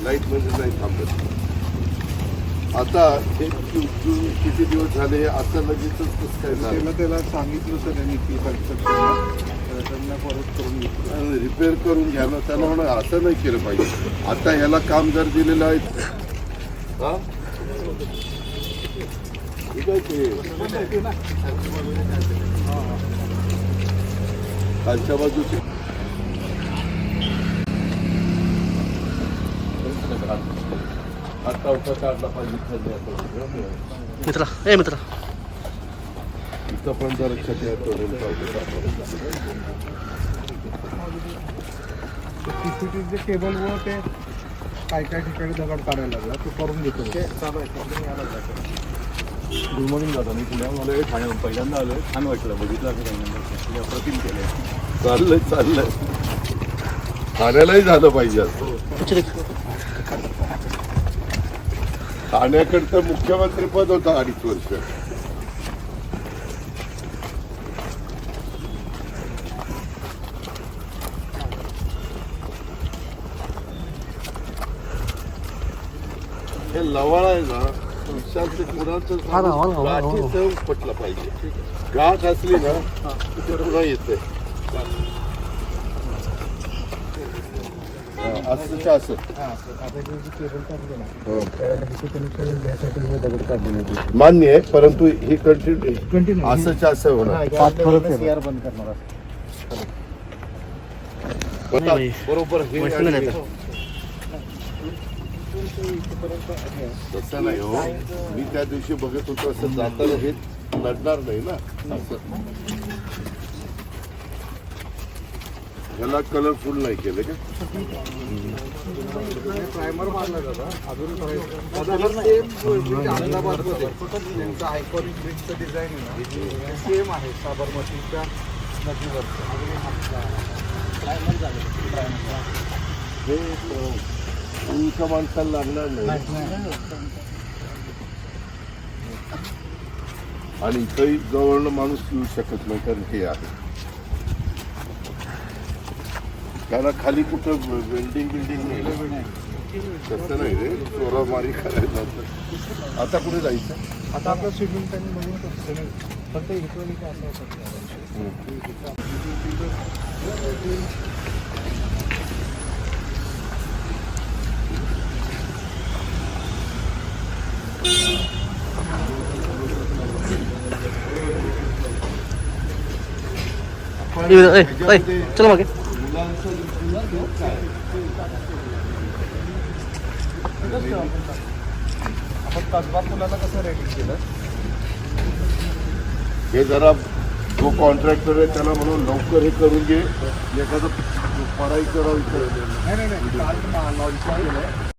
Light म्हणजे नाही थांबत. आता हे किती दिवस झाले असं लगेचच कसं काय झालं? त्याला सांगितलं सगळ्यांनी की त्यांना परत करून घेतलं, रिपेअर करून घ्या ना. त्यांना म्हणा असं नाही केलं पाहिजे. आता ह्याला काम जर दिलेलं आहे हा ठीक आहे ते खालच्या बाजूचे आता उठा काढला पाहिजे. मित्रा इथं पण जर छत्या तोडून सीसीटीव्हीचे केबलवर ते काय ठिकाणी दगड काढायला लागला, तो करून घेतो. गुड मॉर्निंग दादा. मी पुण्यामध्ये ठाण्याहून पहिल्यांदा आलो आहे. छान वाटलं, बघितलं असं काही अप्रतिम केलं. चाललंय ठाण्यालाही झालं पाहिजे असं. ठाण्याकडे तर मुख्यमंत्री पद होतं 2.5 वर्ष. हे लवाळ आहे ना, विशालचे कुणाचं गाठीचं पटलं पाहिजे. गाठ असली ना तिथे पुन्हा येते. असं आता केबल काढलं ना, दगड काढले मान्य आहे, परंतु ही कंटिन्यू असंच्या असं होणार. बंद करणार. बरोबर हे तसं नाही हो. मी त्या दिवशी बघत होतो असं जाताना हे लढणार नाही ना. असं ह्याला कलरफुल नाही केलं का? प्रायमर मारला जाता अजून अहमदाबादमध्ये त्यांचं आयकॉनिक ब्रिजचं डिझाईन आहे ना, सेम आहे साबरमतीच्या नदीवरचं. प्रायमर झालं. हे उंच माणसाला लागणार नाही. आणि इथंही जवळनं माणूस येऊ शकत नाही, कारण हे आहे. त्याला खाली कुठं बिल्डिंग नाही. तसं नाही रे, चोरामारी करायला. आता कुठे जायचं? आता आपलं स्विमिंग टँक बघून फक्त इकडे काय असं चलो मागे. आपण कसबा पुलाला कसं रेटिंग केलं? हे जरा जो कॉन्ट्रॅक्टर आहे त्याला म्हणून लवकर हे करून घे. एखादं पडाई करावी. नाही लॉन्च केलं.